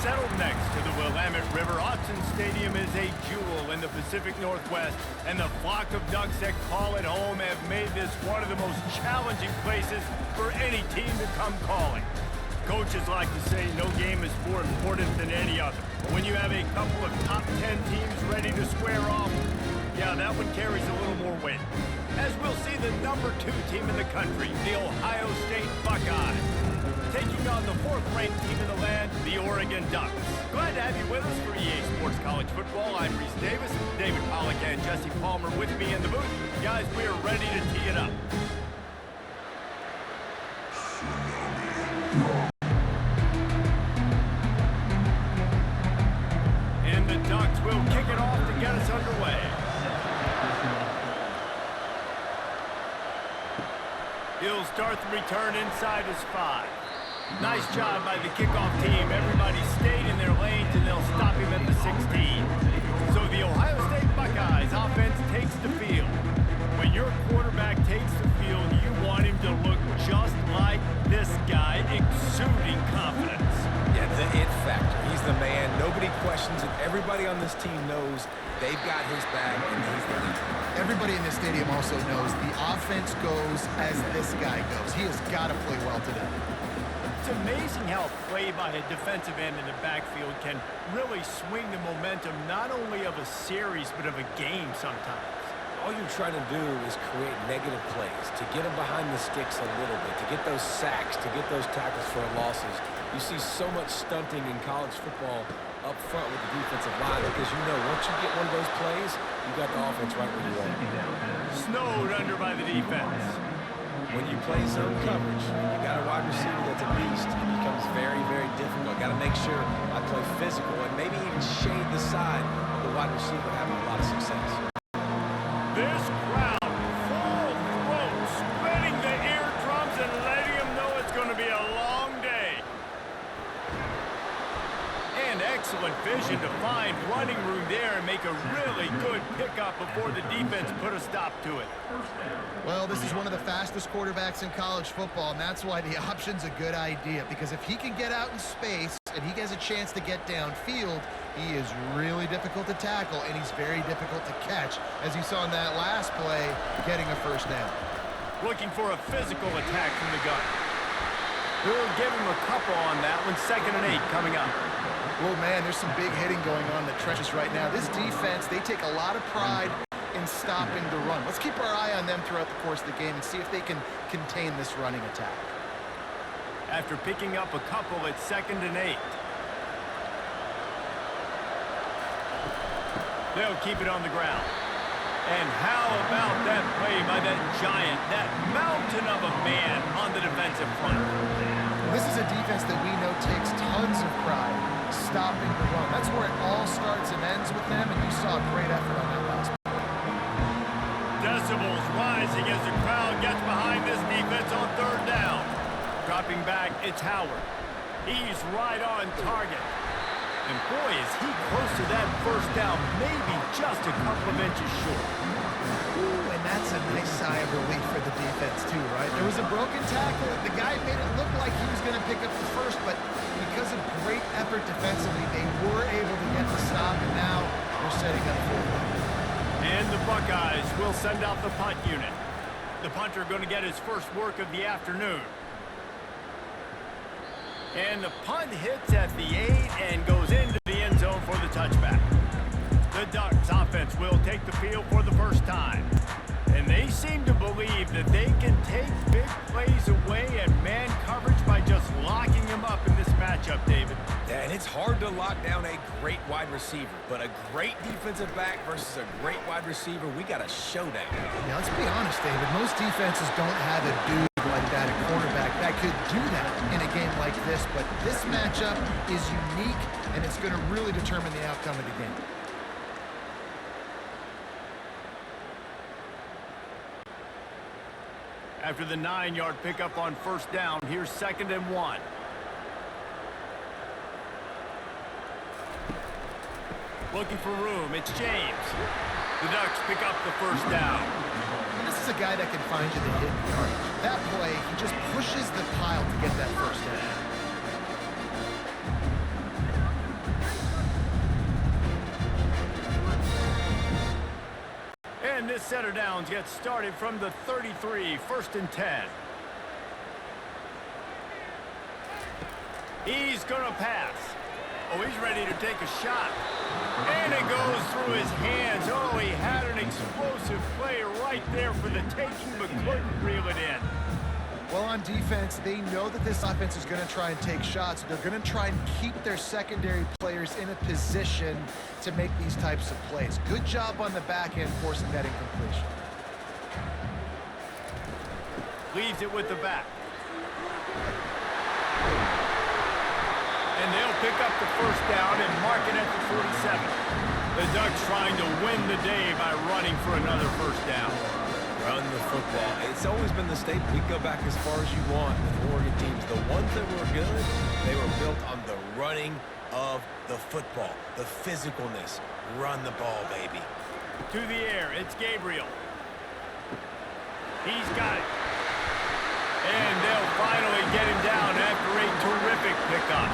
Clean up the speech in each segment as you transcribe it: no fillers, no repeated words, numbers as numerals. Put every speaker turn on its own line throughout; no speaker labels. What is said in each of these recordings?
Settled next to the Willamette River, Autzen Stadium is a jewel in the Pacific Northwest, and the flock of ducks that call it home have made this one of the most challenging places for any team to come calling. Coaches like to say no game is more important than any other. But when you have a couple of top 10 teams ready to square off, yeah, that one carries a little more weight. As we'll see the number 2 team in the country, the Ohio State Buckeyes, taking on the 4th-ranked team in the land, the Oregon Ducks. Glad to have you with us for EA Sports College Football. I'm Reese Davis, David Pollack and Jesse Palmer with me in the booth. Guys, we are ready to tee it up. And the Ducks will kick it off to get us underway. He'll start the return inside his 5. Nice job by the kickoff team. Everybody stayed in their lanes, and they'll stop him at the 16. So the Ohio State Buckeyes offense takes the field. When your quarterback takes the field, you want him to look just like this guy, exuding confidence.
Yeah, the it factor. He's the man. Nobody questions it. Everybody on this team knows they've got his back, and he's the leader.
Everybody in this stadium also knows the offense goes as this guy goes. He has got to play well today.
It's amazing how play by a defensive end in the backfield can really swing the momentum not only of a series but of a game sometimes.
All you're trying to do is create negative plays, to get them behind the sticks a little bit, to get those sacks, to get those tackles for losses. You see so much stunting in college football up front with the defensive line because you know once you get one of those plays, you got the offense right where you want it.
Snowed under by the defense.
When you play zone coverage, you got a wide receiver that's a beast. It becomes very, very difficult. Got to make sure I play physical and maybe even shade the side of the wide receiver having a lot of success.
This crowd, full throat, splitting the eardrums and letting them know it's going to be a long day. And excellent vision to find running room there and make a really good pickup before the defense put a stop to it.
Well, this is one of the fastest quarterbacks in college football, and that's why the option's a good idea, because if he can get out in space and he has a chance to get downfield, he is really difficult to tackle, and he's very difficult to catch, as you saw in that last play, getting a first down.
Looking for a physical attack from the gun. We'll give him a couple on that one. 2nd and 8 coming up.
Well, man, there's some big hitting going on in the trenches right now. This defense, they take a lot of pride in stopping the run. Let's keep our eye on them throughout the course of the game and see if they can contain this running attack.
After picking up a couple, it's 2nd and 8. They'll keep it on the ground. And how about that play by that giant, that mountain of a man on the defensive front?
This is a defense that we know takes tons of pride stopping the run. That's where it all starts and ends with them, and you saw a great effort on that last play.
Decibels rising as the crowd gets behind this defense on 3rd down. Dropping back, it's Howard. He's right on target. And boy, is he close to that first down, maybe just a couple of inches short.
Ooh, and that's a nice sigh of relief for the defense too, right? There was a broken tackle. The guy made it look like he was going to pick up the first, but because of great effort defensively, they were able to get the stop, and now they're setting up for it.
And the Buckeyes will send out the punt unit. The punter going to get his first work of the afternoon. And the punt hits at the 8 and goes into the end zone for the touchback. The Ducks offense will take the field for the first time. And they seem to believe that they can take big plays away and man coverage by just locking them up in this matchup, David.
Yeah, and it's hard to lock down a great wide receiver, but a great defensive back versus a great wide receiver, we got a showdown.
Now, let's be honest, David. Most defenses don't have a dude like that, a quarterback that could do that in a game like this, but this matchup is unique, and it's going to really determine the outcome of the game.
After the 9-yard pickup on 1st down, here's 2nd and 1. Looking for room, it's James. The Ducks pick up the 1st down.
And this is a guy that can find you the hidden yardage. That play, he just pushes the pile to get that 1st down.
this set of downs gets started from the 33, 1st and 10. He's going to pass. Oh, he's ready to take a shot. And it goes through his hands. Oh, he had an explosive play right there for the taking, but couldn't reel it in.
Well, on defense, they know that this offense is going to try and take shots. They're going to try and keep their secondary players in a position to make these types of plays. Good job on the back end forcing that incompletion.
Leaves it with the back. And they'll pick up the first down and mark it at the 47. The Ducks trying to win the day by running for another first down.
Run the football. It's always been the staple. We can go back as far as you want with Oregon teams. The ones that were good, they were built on the running of the football, the physicalness. Run the ball, baby.
To the air, it's Gabriel. He's got it. And they'll finally get him down after a terrific pickup.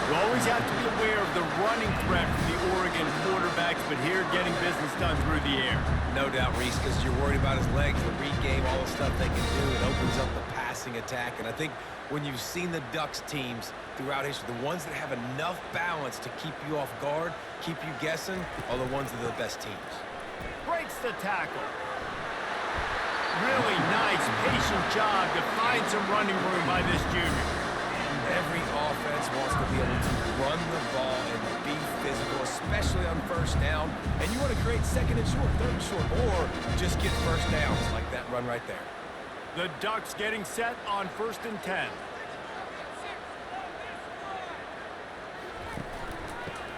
You always have to be aware of the running threat from the Oregon quarterbacks, but here getting business done through the air.
No doubt, Reese, because you're worried about his legs, the read game, all the stuff they can do. It opens up the passing attack. And I think when you've seen the Ducks teams throughout history, the ones that have enough balance to keep you off guard, keep you guessing, are the ones that are the best teams.
Breaks the tackle. Really nice, patient job to find some running room by this junior.
Every offense wants to be able to run the ball and be physical, especially on first down. And you want to create second and short, third and short, or just get first downs like that run right there.
The Ducks getting set on 1st and 10.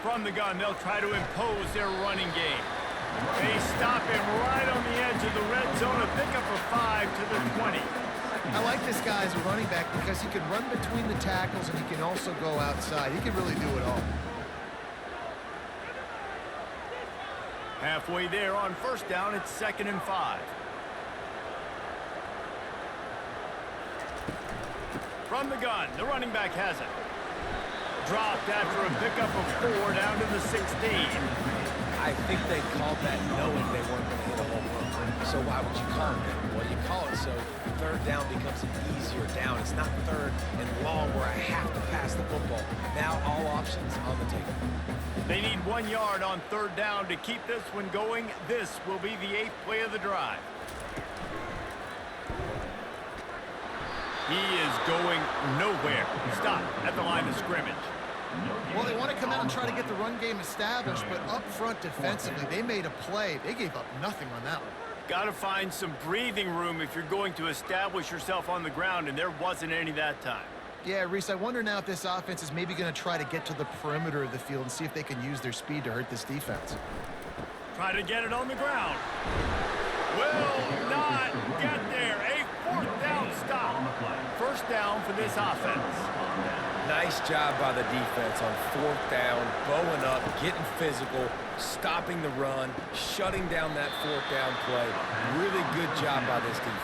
From the gun, they'll try to impose their running game. They stop him right on the edge of the red zone, a pickup of 5 to the 20.
I like this guy as a running back because he can run between the tackles and he can also go outside. He can really do it all.
Halfway there on first down, it's 2nd and 5. From the gun, the running back has it. Dropped after a pickup of 4 down to the 16.
I think they called that knowing they weren't going to hit a home run. So why would you call it that? Well, you call it so third down becomes an easier down. It's not third and long where I have to pass the football. Now all options on the table.
They need 1 yard on 3rd down to keep this one going. This will be the 8th play of the drive. He is going nowhere. Stop at the line of scrimmage.
Well, they want to come out and try to get the run game established, but up front defensively, they made a play. They gave up nothing on that one.
Got to find some breathing room if you're going to establish yourself on the ground, and there wasn't any that time.
Yeah, Reese, I wonder now if this offense is maybe going to try to get to the perimeter of the field and see if they can use their speed to hurt this defense.
Try to get it on the ground. Will not get there. A 4th down stop. First down for this offense.
Nice job by the defense on 4th down, bowing up, getting physical, stopping the run, shutting down that 4th down play. Really good job by this defense.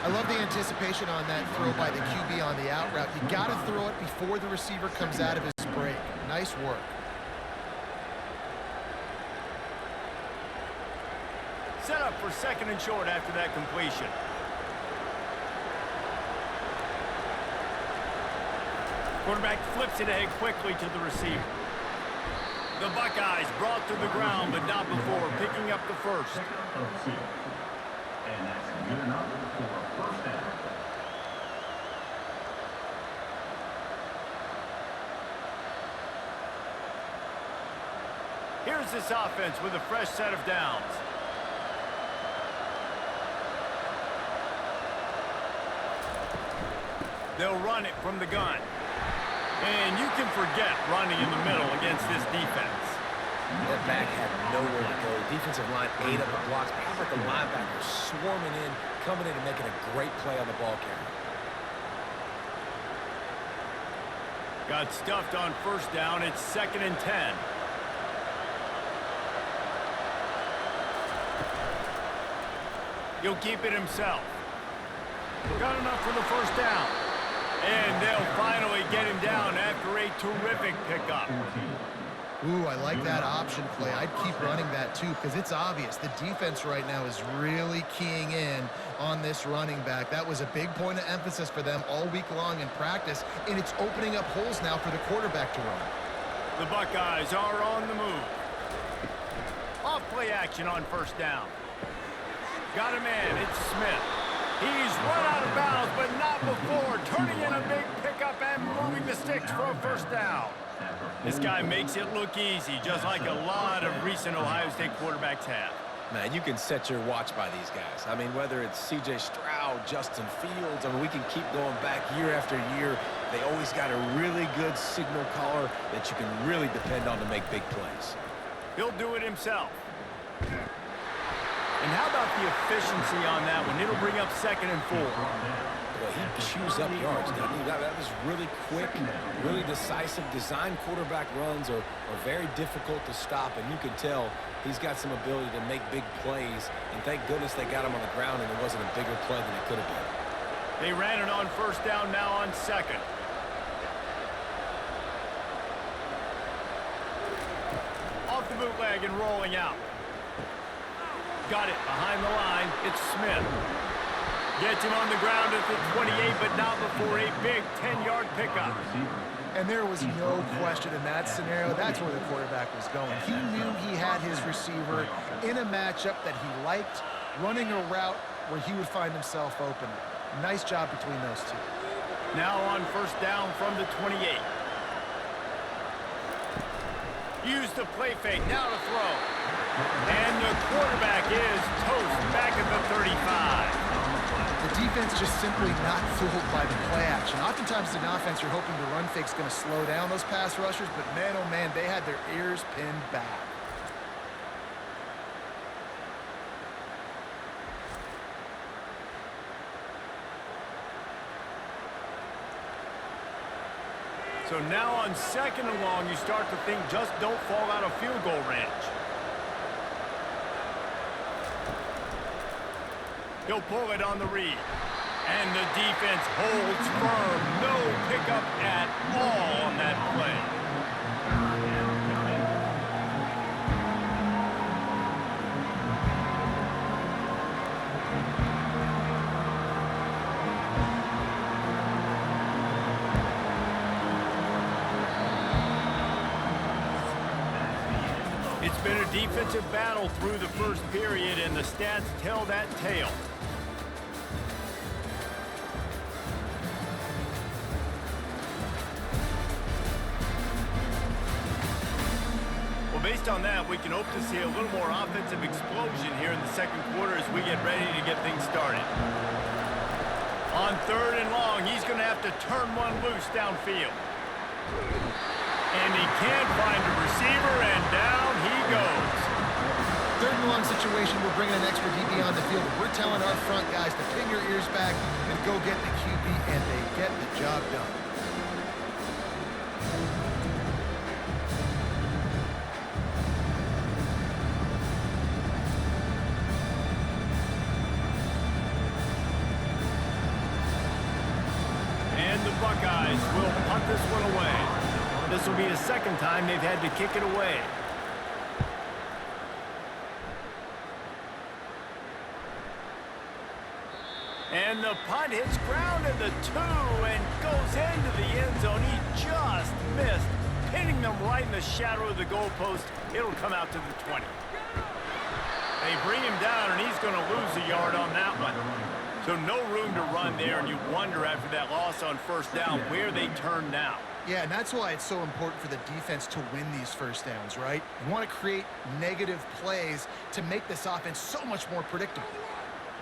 I love the anticipation on that throw by the QB on the out route. You got to throw it before the receiver comes out of his break. Nice work.
Set up for 2nd and short after that completion. Quarterback flips it ahead quickly to the receiver. The Buckeyes brought to the ground, but not before picking up the first.
And that's good enough for a first down.
Here's this offense with a fresh set of downs. They'll run it from the gun. And you can forget running in the middle against this defense.
That back had nowhere to go. Defensive line ate up the blocks. But how about the linebackers swarming in, coming in and making a great play on the ball carrier?
Got stuffed on first down. It's 2nd and 10. He'll keep it himself. Got enough for the first down. And they'll finally get him down after a terrific pickup.
Ooh, I like that option play. I'd keep running that too because it's obvious. The defense right now is really keying in on this running back. That was a big point of emphasis for them all week long in practice, and it's opening up holes now for the quarterback to run.
The Buckeyes are on the move. Off play action on first down. Got a man. It's Smith. He's run out of bounds, but not before turning in a big pickup and moving the sticks for a first down. This guy makes it look easy, just like a lot of recent Ohio State quarterbacks have.
Man, you can set your watch by these guys. I mean, whether it's C.J. Stroud, Justin Fields, I mean, we can keep going back year after year. They always got a really good signal caller that you can really depend on to make big plays.
He'll do it himself. And how about the efficiency on that one? It'll bring up 2nd and 4.
Well, he chews up yards, doesn't he? That was really quick, really decisive. Design quarterback runs are very difficult to stop, and you can tell he's got some ability to make big plays. And thank goodness they got him on the ground and it wasn't a bigger play than it could have been.
They ran it on first down, now on 2nd. Off the bootleg and rolling out. Got it behind the line. It's Smith. Gets him on the ground at the 28, but not before a big 10-yard pickup.
And there was no question in that scenario. That's where the quarterback was going. He knew he had his receiver in a matchup that he liked, running a route where he would find himself open. Nice job between those two.
Now on first down from the 28. Use the play fake. Now to throw. And the quarterback is toast back at the 35.
The defense just simply not fooled by the play action. Oftentimes in offense, you're hoping the run fake's going to slow down those pass rushers, but man, oh man, they had their ears pinned back.
So now on 2nd and long, you start to think just don't fall out of field goal range. He'll pull it on the read. And the defense holds firm. No pickup at all on that play. It's been a defensive battle through the first period, and the stats tell that tale. Well, based on that, we can hope to see a little more offensive explosion here in the second quarter as we get ready to get things started. On 3rd and long, he's going to have to turn one loose downfield. And he can't find a receiver, and down he goes.
3rd and long situation, we're bringing an extra DB on the field. We're telling our front guys to pin your ears back and go get the QB, and they get the job done.
And the Buckeyes will punt this one away. This will be the 2nd time they've had to kick it away. And the punt hits ground at the 2 and goes into the end zone. He just missed, pinning them right in the shadow of the goalpost. It'll come out to the 20. They bring him down, and he's going to lose a yard on that one. So no room to run there, and you wonder after that loss on first down where they turn now.
Yeah, and that's why it's so important for the defense to win these first downs, right? You want to create negative plays to make this offense so much more predictable.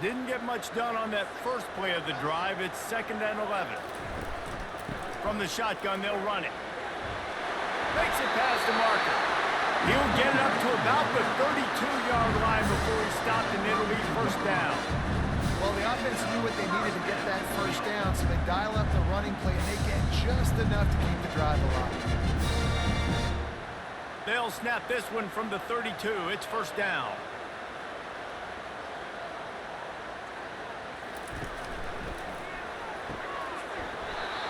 Didn't get much done on that first play of the drive. It's 2nd and 11. From the shotgun, they'll run it. Makes it past the marker. He'll get it up to about the 32-yard line before he stopped, and it'll be first down.
Well, the offense knew what they needed to get that first down, so they dial up the running play, and they get just enough to keep the drive alive.
They'll snap this one from the 32. It's first down.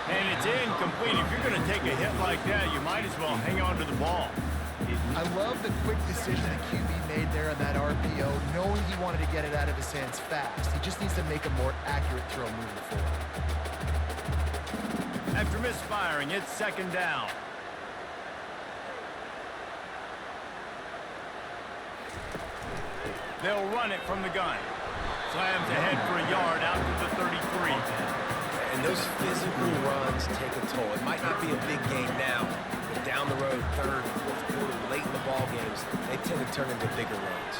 And it's incomplete. If you're going to take a hit like that, you might as well hang on to the ball.
I love the quick decision the QB made there on that RPO, knowing he wanted to get it out of his hands fast. He just needs to make a more accurate throw moving forward.
After misfiring, it's second down. They'll run it from the gun. Slams ahead for a yard out to the 33.
And those physical runs take a toll. It might not be a big game now, but down the road, third, fourth quarter, late in the ball games, they tend to turn into bigger runs.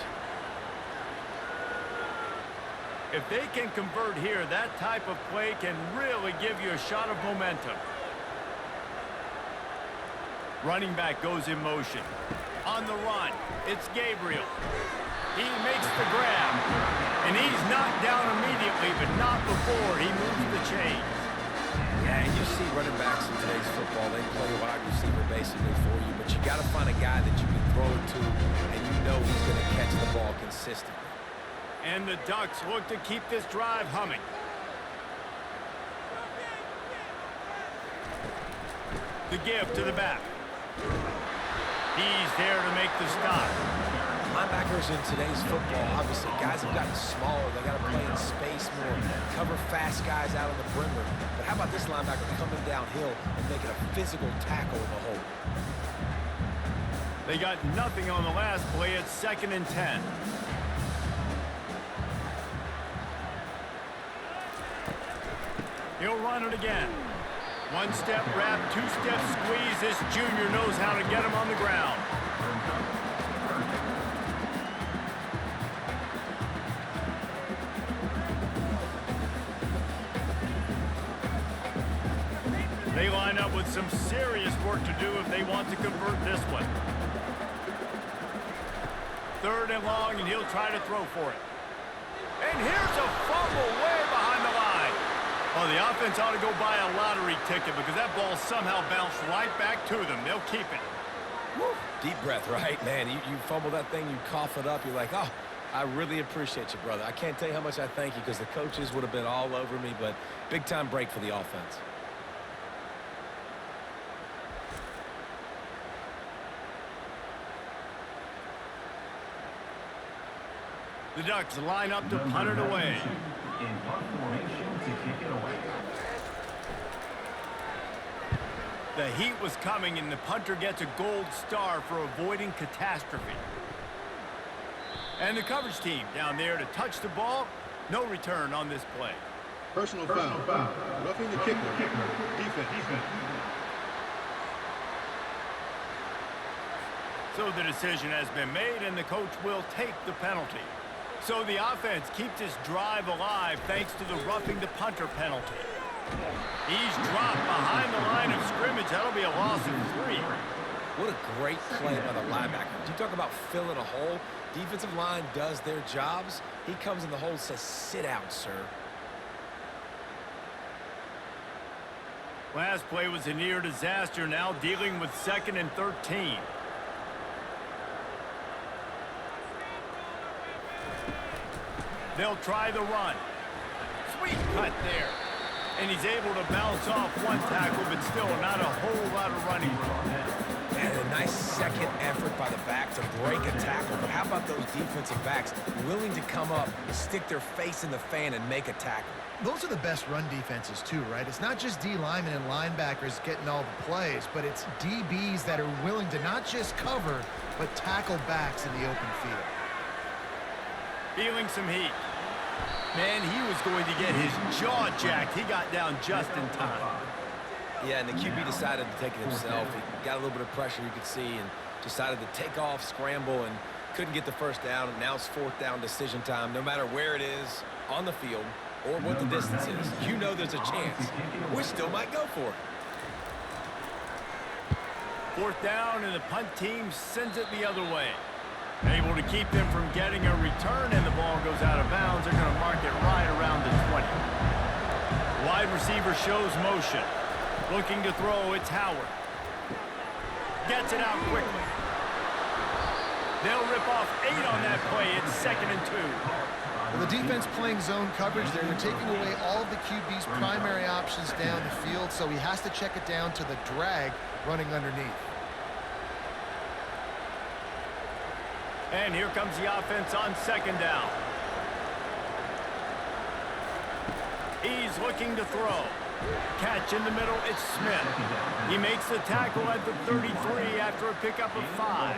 If they can convert here, that type of play can really give you a shot of momentum. Running back goes in motion. On the run, it's Gabriel. He makes the grab, and he's knocked down immediately, but not before he moves the chains.
Yeah, and you see running backs in today's football, they play wide receiver basically for you, but you got to find a guy that you can throw it to, and you know he's going to catch the ball consistently.
And the Ducks look to keep this drive humming. The give to the back. He's there to make the stop.
Linebackers in today's football, obviously, guys have gotten smaller. They got to play in space more, cover fast guys out on the perimeter. But how about this linebacker coming downhill and making a physical tackle in the hole?
They got nothing on the last play. It's 2nd and 10. He'll run it again. One step grab, two step squeeze. This junior knows how to get him on the ground. They line up with some serious work to do if they want to convert this one. 3rd and long, and he'll try to throw for it. And here's a fumble way behind the line. Oh, the offense ought to go buy a lottery ticket because that ball somehow bounced right back to them. They'll keep it.
Woo. Deep breath, right? Man, you fumble that thing, you cough it up, you're like, oh, I really appreciate you, brother. I can't tell you how much I thank you because the coaches would have been all over me, but big-time break for the offense.
The Ducks line up to punt it away.
In punt formation to kick it away.
The heat was coming, and the punter gets a gold star for avoiding catastrophe. And the coverage team down there to touch the ball. No return on this play.
Personal foul. Roughing the kicker. Defense.
So the decision has been made, and the coach will take the penalty. So the offense keeps this drive alive thanks to the roughing the punter penalty. He's dropped behind the line of scrimmage. That'll be a loss of 3.
What a great play by the linebacker. You talk about filling a hole. Defensive line does their jobs. He comes in the hole and says, sit out, sir.
Last play was a near disaster, now dealing with 2nd and 13. They'll try the run. Sweet cut there. And he's able to bounce off one tackle, but still not a whole lot of running room.
And a nice second effort by the back to break a tackle. But how about those defensive backs willing to come up, stick their face in the fan, and make a tackle?
Those are the best run defenses too, right? It's not just D linemen and linebackers getting all the plays, but it's DBs that are willing to not just cover, but tackle backs in the open field.
Feeling some heat. Man, he was going to get his jaw jacked. He got down just in time.
Yeah, and the QB decided to take it himself. He got a little bit of pressure, you could see, and decided to take off, scramble, and couldn't get the first down. Now it's 4th down decision time. No matter where it is on the field or what the distance is, you know there's a chance. We still might go for it.
4th down, and the punt team sends it the other way. Able to keep them from getting a return, and the ball goes out of bounds. They're going to mark it right around the 20. Wide receiver shows motion. Looking to throw, it's Howard. Gets it out quickly. They'll rip off 8 on that play. It's 2nd and 2.
Well, the defense playing zone coverage there. They're taking away all of the QB's primary options down the field, so he has to check it down to the drag running underneath.
And here comes the offense on second down. He's looking to throw. Catch in the middle, it's Smith. He makes the tackle at the 33 after a pickup of 5.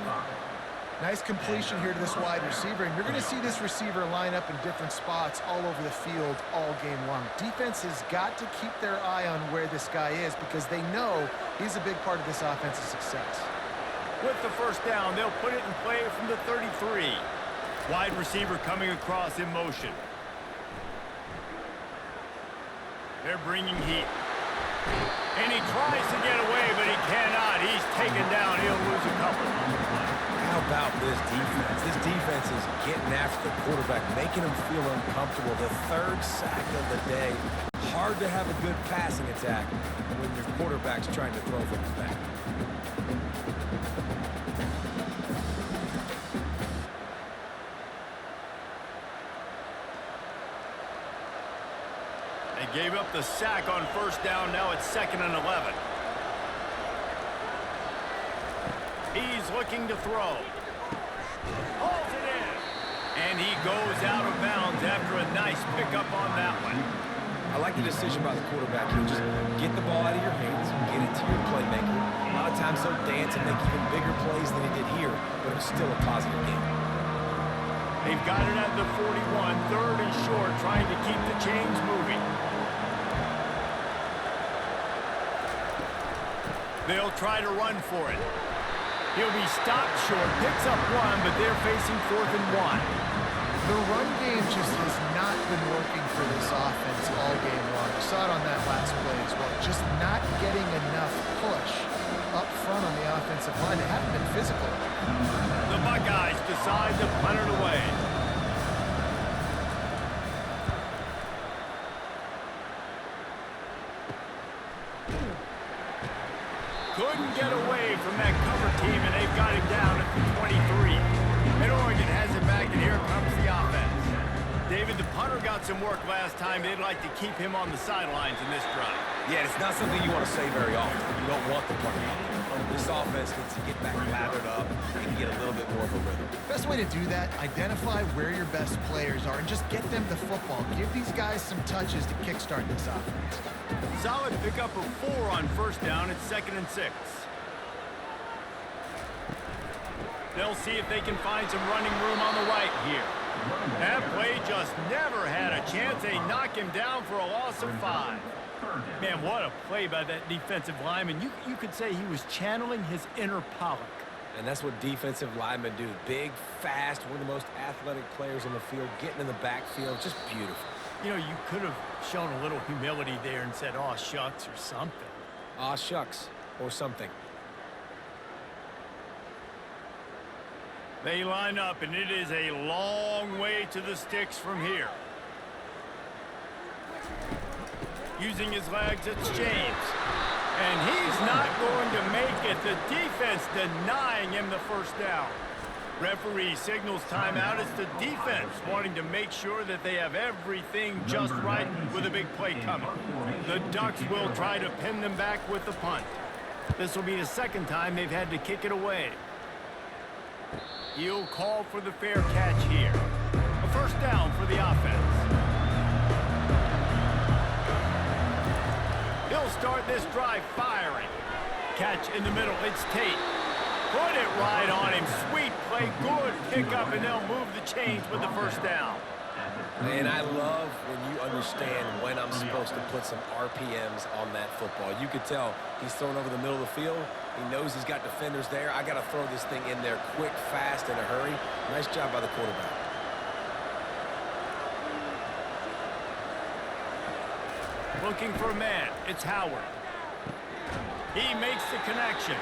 Nice completion here to this wide receiver, and you're going to see this receiver line up in different spots all over the field all game long. Defense has got to keep their eye on where this guy is because they know he's a big part of this offensive success.
With the first down, they'll put it in play from the 33. Wide receiver coming across in motion. They're bringing heat. And he tries to get away, but he cannot. He's taken down. He'll lose a couple.
How about this defense? This defense is getting after the quarterback, making him feel uncomfortable. The 3rd sack of the day. Hard to have a good passing attack when your quarterback's trying to throw from his back.
They gave up the sack on first down. Now it's 2nd and 11. He's looking to throw. Holds it in. And he goes out of bounds after a nice pickup on that one.
I like the decision by the quarterback here. Just get the ball out of your hands, get it to your playmaker. A lot of times they'll dance and make even bigger plays than he did here, but it's still a positive game.
They've got it at the 41, 3rd and short, trying to keep the chains moving. They'll try to run for it. He'll be stopped short, picks up 1, but they're facing 4th and 1.
The run game just has not been working for this offense all game long. You saw it on that last play as well. Just not getting enough push up front on the offensive line. They haven't been physical.
The Buckeyes decide to punt it away. Couldn't get away from that cover team, and they've got him down at the 23. And Oregon has it back, and here comes the offense. David, the punter got some work last time. They'd like to keep him on the sidelines in this drive.
Yeah, it's not something you want to say very often. You don't want the punter. This offense needs to get back lathered up and get a little bit more of a rhythm.
Best way to do that, identify where your best players are and just get them the football. Give these guys some touches to kickstart this offense.
Solid pickup of 4 on first down. It's 2nd and 6. They'll see if they can find some running room on the right here. That play just never had a chance. They knock him down for a loss of 5. Man, what a play by that defensive lineman. You could say he was channeling his inner Pollock.
And that's what defensive linemen do. Big, fast, one of the most athletic players on the field, getting in the backfield, just beautiful.
You know, you could have shown a little humility there and said, "Aw, shucks," or something.
Aw, shucks, or something.
They line up, and it is a long way to the sticks from here. Using his legs, it's James. And he's not going to make it. The defense denying him the first down. Referee signals timeout. It's the defense wanting to make sure that they have everything just right with a big play coming. The Ducks will try to pin them back with the punt. This will be the 2nd time they've had to kick it away. He'll call for the fair catch here. A first down for the offense. He'll start this drive firing. Catch in the middle. It's Tate. Put it right on him. Sweet play. Good pickup, and they'll move the chains with the first down.
And I love when you understand when I'm supposed to put some RPMs on that football. You could tell he's thrown over the middle of the field. He knows he's got defenders there. I got to throw this thing in there quick, fast, in a hurry. Nice job by the quarterback.
Looking for a man. It's Howard. He makes the connection.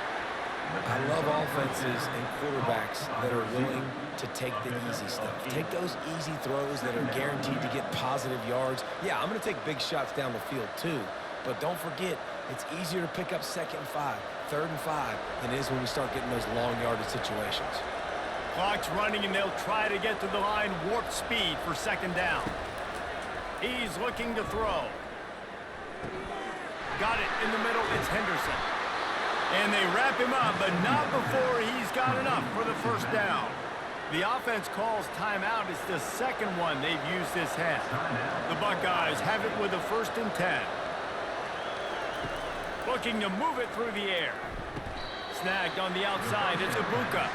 I love offenses and quarterbacks that are willing to take the easy stuff. Take those easy throws that are guaranteed to get positive yards. Yeah, I'm going to take big shots down the field too. But don't forget, it's easier to pick up 2nd and 5, 3rd and 5 than it is when we start getting those long yardage situations.
Clock's running, and they'll try to get to the line. Warp speed for 2nd down. He's looking to throw. Got it in the middle. It's Henderson. And they wrap him up, but not before he's got enough for the first down. The offense calls timeout. It's the second one they've used this half. The Buckeyes have it with a 1st and 10. Looking to move it through the air. Snagged on the outside. It's Ibuka.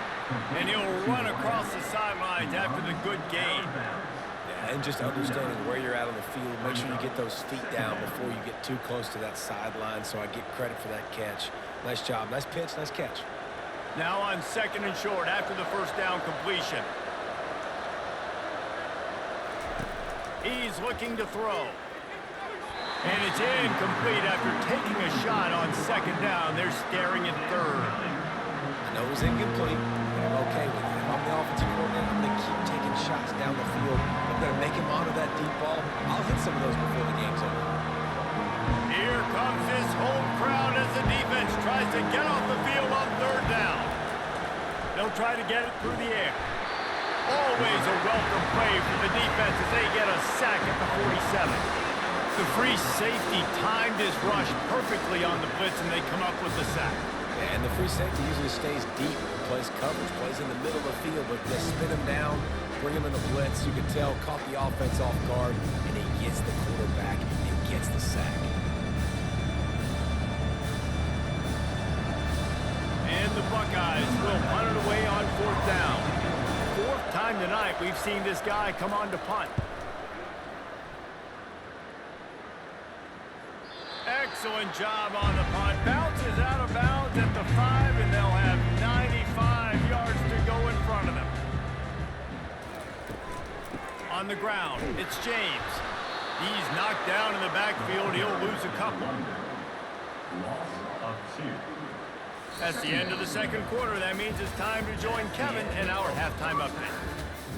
And he'll run across the sidelines after the good gain.
Yeah, and just understanding where you're at on the field. Make sure you get those feet down before you get too close to that sideline, so I get credit for that catch. Nice job. Nice pitch. Nice catch.
Now on 2nd and short after the 1st down completion. He's looking to throw. And it's incomplete after taking a shot on 2nd down. They're staring at 3rd.
I know it was incomplete, but I'm okay with it. If I'm the offensive coordinator, I'm going to keep taking shots down the field. I'm going to make him honor that deep ball. I'll hit some of those before the game's over.
Here comes this home crowd as the defense tries to get off the field on 3rd down. They'll try to get it through the air. Always a welcome play for the defense as they get a sack at the 47. The free safety timed his rush perfectly on the blitz, and they come up with the sack.
Yeah, and the free safety usually stays deep, plays coverage, plays in the middle of the field, but they spin him down, bring him in the blitz. You can tell, caught the offense off guard, and he gets the quarterback and gets the sack.
And the Buckeyes will punt it away on 4th down. 4th time tonight we've seen this guy come on to punt. Excellent job on the punt. Bounces out of bounds at the 5, and they'll have 95 yards to go in front of them. On the ground, it's James. He's knocked down in the backfield. He'll lose a couple.
Loss of 2.
That's the end of the 2nd quarter. That means it's time to join Kevin in our halftime update.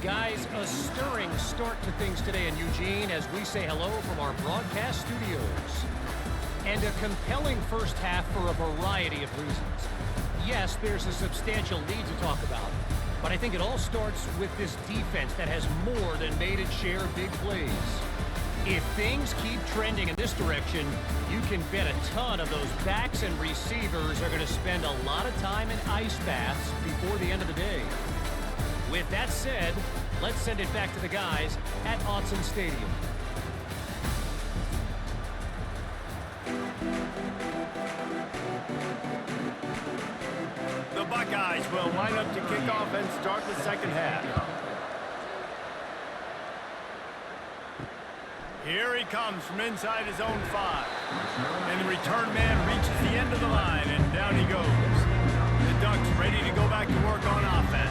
Guys, a stirring start to things today in Eugene as we say hello from our broadcast studios. And a compelling first half for a variety of reasons. Yes, there's a substantial lead to talk about, but I think it all starts with this defense that has more than made its share of big plays. If things keep trending in this direction, you can bet a ton of those backs and receivers are going to spend a lot of time in ice baths before the end of the day. With that said, let's send it back to the guys at Autzen Stadium.
The Buckeyes will line up to kick off and start the 2nd half. Here he comes from inside his own 5. And the return man reaches the end of the line, and down he goes. The Ducks ready to go back to work on offense.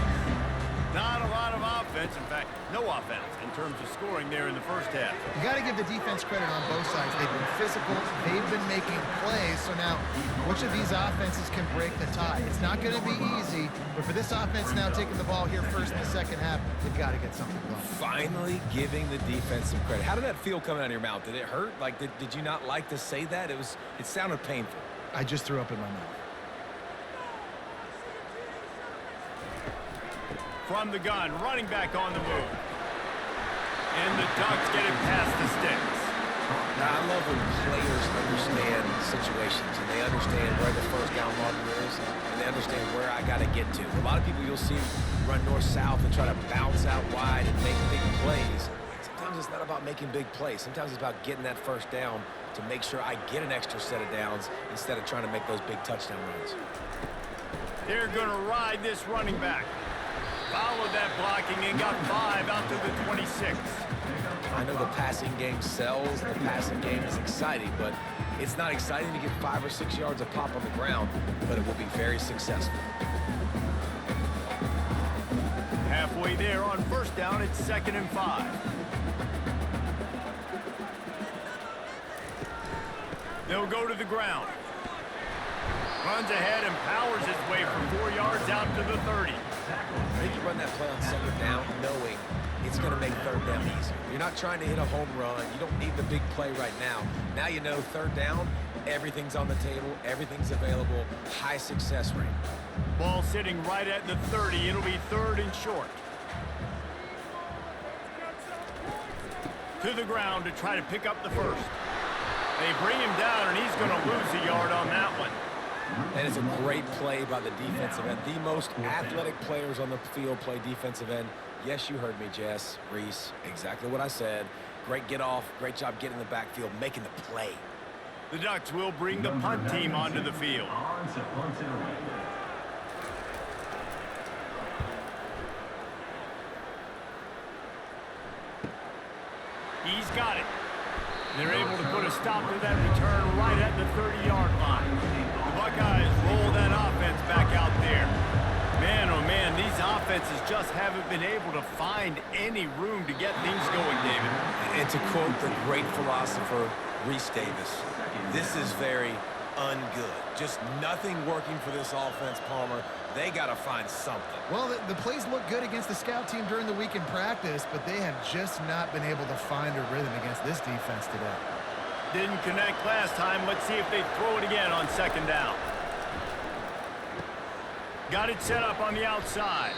Not a lot of offense, in fact, no offense in terms of scoring there in the 1st half.
You got to give the defense credit on both sides. They've been physical. They've been making plays. So now, which of these offenses can break the tie? It's not going to be easy, but for this offense now taking the ball here first in the 2nd half, they've got to get something going.
Finally giving the defense some credit. How did that feel coming out of your mouth? Did it hurt? Like, did you not like to say that? It sounded painful.
I just threw up in my mouth.
From the gun, running back on the move. And the Ducks get it past the sticks.
Now, I love when players understand situations and they understand where the 1st down marker is and they understand where I got to get to. A lot of people you'll see run north-south and try to bounce out wide and make big plays. Sometimes it's not about making big plays. Sometimes it's about getting that 1st down to make sure I get an extra set of downs instead of trying to make those big touchdown runs.
They're going to ride this running back. Followed that blocking and got 5 out to the 26.
I know the passing game sells, the passing game is exciting, but it's not exciting to get 5 or 6 yards of pop on the ground, but it will be very successful.
Halfway there on 1st down, it's 2nd and 5. They'll go to the ground. Runs ahead and powers his way for 4 yards out to the 30.
I think you run that play on 2nd down knowing it's going to make 3rd down easier. You're not trying to hit a home run. You don't need the big play right now. Now you know 3rd down, everything's on the table, everything's available, high success rate.
Ball sitting right at the 30. It'll be 3rd and short. To the ground to try to pick up the 1st. They bring him down, and he's going to lose a yard on that one.
And it's a great play by the defensive end. The most athletic players on the field play defensive end. Yes, you heard me, Jess, Reese, exactly what I said. Great get off, great job getting in the backfield, making the play.
The Ducks will bring the punt team onto the field. He's got it. They're able to put a stop to that return right at the 30-yard line. The Buckeyes roll that offense back out there. Man, oh man, these offenses just haven't been able to find any room to get things going, David.
And to quote the great philosopher, Reese Davis, this is very ungood. Just nothing working for this offense, Palmer. They got to find something.
Well, the plays look good against the scout team during the week in practice, but they have just not been able to find a rhythm against this defense today.
Didn't connect last time. Let's see if they throw it again on second down. Got it set up on the outside.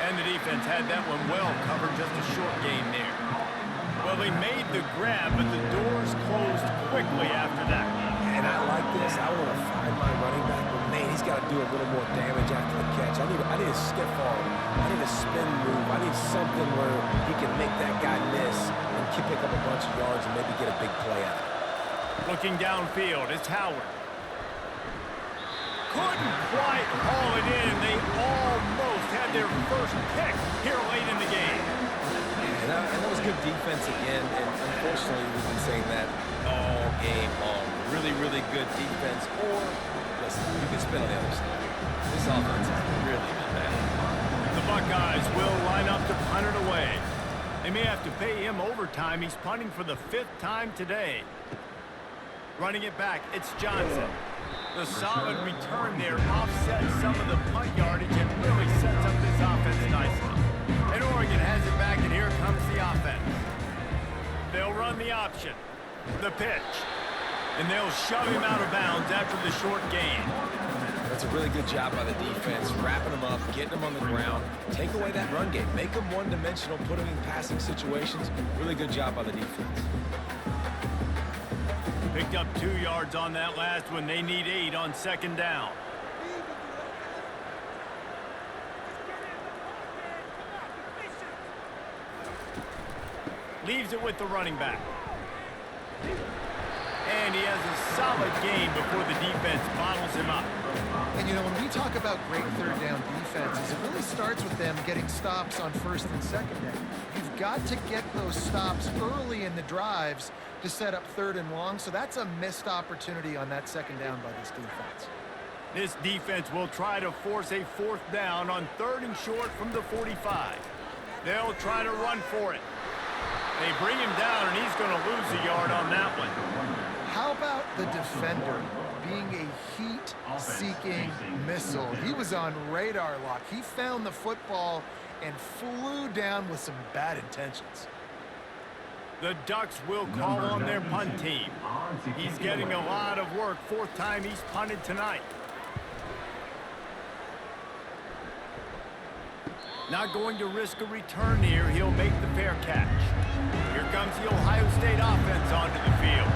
And the defense had that one well covered, just a short gain there. Well, they made the grab, but the doors closed quickly after that.
And I like this. I want to find my running back, but man, he's got to do a little more damage after the catch. I need a stiff arm. I need a spin move. I need something where he can make that guy miss and pick up a bunch of yards and maybe get a big play out of it.
Looking downfield, it's Howard. Couldn't quite haul it in. They almost had their first pick here late in the game.
And that was good defense again, and unfortunately we've been saying that all game long. Really, really good defense, or, listen, you can spin on the other side. This offense has really been bad.
The Buckeyes will line up to punt it away. They may have to pay him overtime. He's punting for the 5th time today. Running it back, it's Johnson. The solid return there offsets some of the punt yardage and really sets up this offense nicely. And Oregon has it back, and here comes the offense. They'll run the option, the pitch, and they'll shove him out of bounds after the short gain.
That's a really good job by the defense, wrapping them up, getting them on the ground, take away that run game, make them one-dimensional, put them in passing situations. Really good job by the defense.
Picked up 2 yards on that last one. They need 8 on second down. Leaves it with the running back. And he has a solid gain before the defense bottles him up.
And, you know, when we talk about great third down defenses, it really starts with them getting stops on first and second down. You've got to get those stops early in the drives to set up third and long, so that's a missed opportunity on that second down by this defense.
This defense will try to force a 4th down on 3rd and short from the 45. They'll try to run for it. They bring him down, and he's going to lose a yard on that one.
How about the defender being a heat-seeking missile? He was on radar lock. He found the football and flew down with some bad intentions.
The Ducks will call on their punt team. He's getting a lot of work. 4th time he's punted tonight. Not going to risk a return here. He'll make the fair catch. Here comes the Ohio State offense onto the field.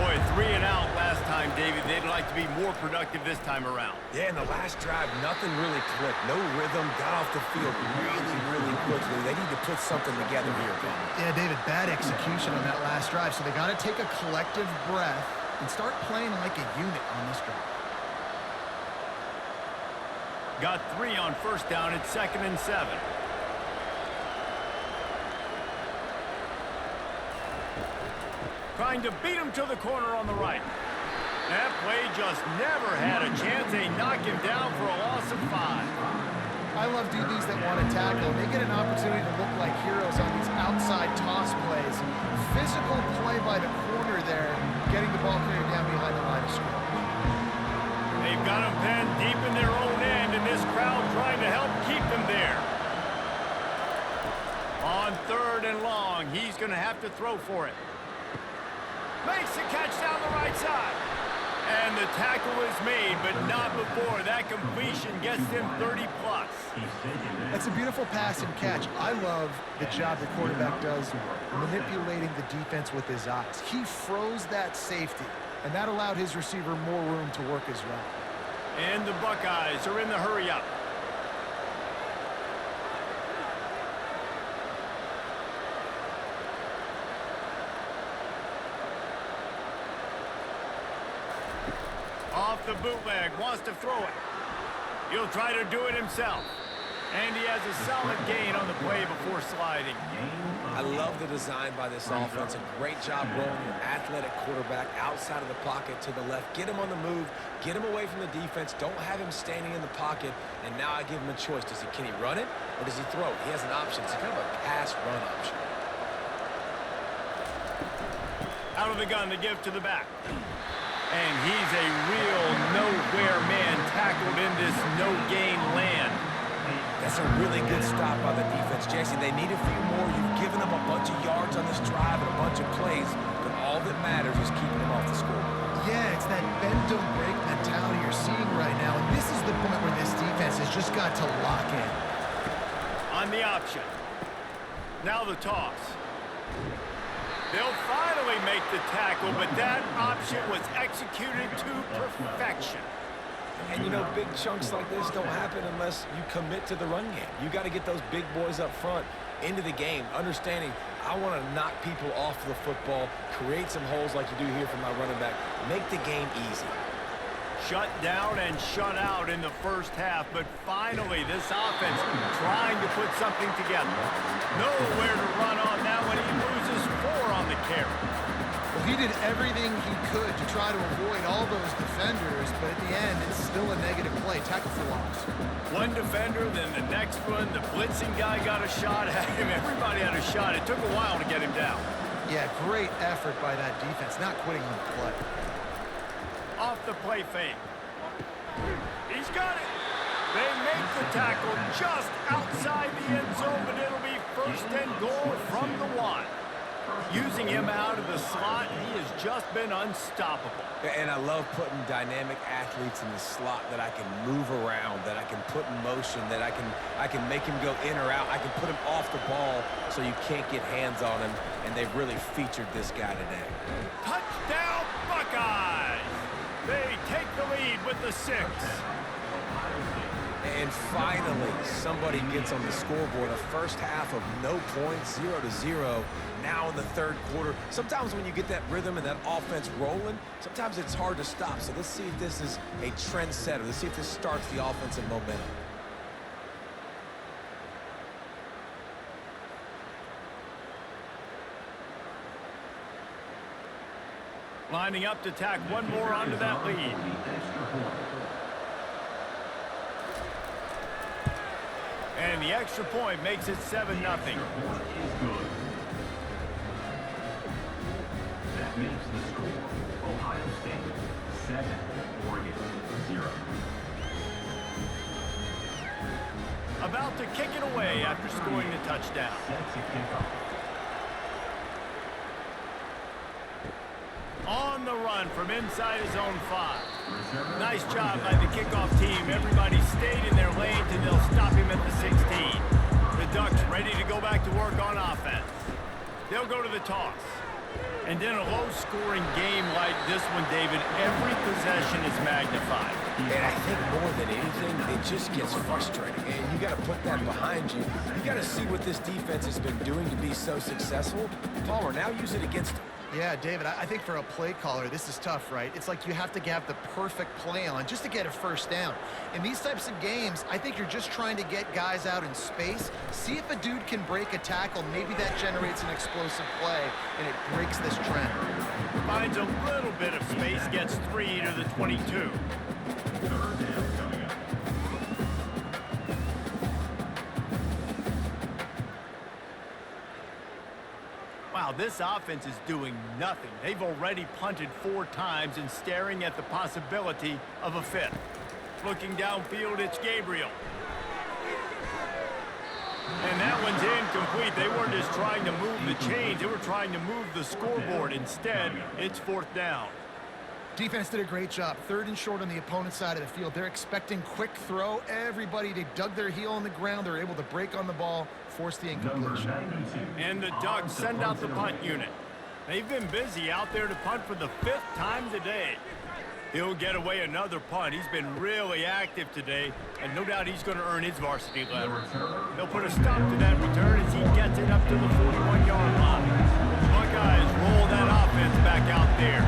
Boy, 3 and out last time, David. They'd like to be more productive this time around.
Yeah, in the last drive, nothing really clicked. No rhythm, got off the field really, really quickly. They need to put something together here, Bob.
Yeah, David, bad execution on that last drive, so they got to take a collective breath and start playing like a unit on this drive.
Got 3 on first down. It's 2nd and 7. Trying to beat him to the corner on the right. That play just never had a chance. They knock him down for a loss of 5.
I love DBs that want to tackle. They get an opportunity to look like heroes on these outside toss plays. Physical play by the corner there, getting the ball carried down behind the line of scrimmage.
They've got him pinned deep in their own end, and this crowd trying to help keep them there. On 3rd and long, he's going to have to throw for it. Makes the catch down the right side. And the tackle is made, but not before. That completion gets them 30-plus.
That's a beautiful pass and catch. I love the job the quarterback does manipulating the defense with his eyes. He froze that safety, and that allowed his receiver more room to work his route.
And the Buckeyes are in the hurry-up. Off the bootleg, wants to throw it. He'll try to do it himself. And he has a solid gain on the play before sliding.
I love the design by this offense. A great job rolling your athletic quarterback outside of the pocket to the left. Get him on the move. Get him away from the defense. Don't have him standing in the pocket. And now I give him a choice. Can he run it or does he throw it? He has an option. It's kind of a pass-run option.
Out of the gun to give to the back. And he's a real nowhere man tackled in this no-gain land.
That's a really good stop by the defense, Jesse. They need a few more. You've given them a bunch of yards on this drive and a bunch of plays, but all that matters is keeping them off the scoreboard.
Yeah, it's that bend don't break mentality you're seeing right now, and this is the point where this defense has just got to lock in.
On the option. Now the toss. They'll finally make the tackle, but that option was executed to perfection.
And, you know, big chunks like this don't happen unless you commit to the run game. You got to get those big boys up front into the game, understanding I want to knock people off the football, create some holes like you do here for my running back, make the game easy.
Shut down and shut out in the first half, but finally this offense trying to put something together. Nowhere to run on that one. He loses 4 on the carry.
Well, he did everything he could to try to avoid all those defenders, but at the end, it's still a negative play. Tackle for loss.
One defender, then the next one. The blitzing guy got a shot at him. Everybody had a shot. It took a while to get him down.
Yeah, great effort by that defense, not quitting on the play.
Off the play fake. He's got it. They make the tackle just outside the end zone, but it'll be first and goal from the 1. Using him out of the slot, he has just been unstoppable.
And I love putting dynamic athletes in the slot that I can move around, that I can put in motion, that I can make him go in or out. I can put him off the ball so you can't get hands on him, and they've really featured this guy today.
Touchdown, Buckeyes! They take the lead with the 6.
And finally, somebody gets on the scoreboard. A first half of no points, 0-0. Now in the third quarter. Sometimes when you get that rhythm and that offense rolling, sometimes it's hard to stop. So let's see if this is a trend setter. Let's see if this starts the offensive momentum.
Lining up to tack one more onto that lead. And the extra point makes it 7-0.
That makes the score Ohio State 7, Oregon 0.
About to kick it away after scoring the touchdown.
Sets a kickoff.
On the run from inside his own 5. Nice job by the kickoff team. Everybody stayed in their lanes, and they'll stop him at the 16. The Ducks ready to go back to work on offense. They'll go to the toss. And in a low-scoring game like this one, David, every possession is magnified.
And I think more than anything, it just gets frustrating. And you got to put that behind you. You got to see what this defense has been doing to be so successful. Palmer, now use it against them.
Yeah, David, I think for a play caller, this is tough, right? It's like you have to have the perfect play on just to get a first down. In these types of games, I think you're just trying to get guys out in space, see if a dude can break a tackle. Maybe that generates an explosive play, and it breaks this trend.
Finds a little bit of space, gets 3 to the 22.
Third down coming up.
Wow, this offense is doing nothing. They've already punted 4 times and staring at the possibility of a 5th. Looking downfield, it's Gabriel. And that one's incomplete. They weren't just trying to move the chains. They were trying to move the scoreboard. Instead, it's 4th down.
Defense did a great job. 3rd and short on the opponent's side of the field. They're expecting quick throw. Everybody, they dug their heel on the ground. They're able to break on the ball, force the incompletion.
And the Ducks send out the punt unit. They've been busy out there to punt for the 5th time today. He'll get away another punt. He's been really active today, and no doubt he's going to earn his varsity letter. They'll put a stop to that return as he gets it up to the 41-yard line. The Buckeyes roll that offense back out there.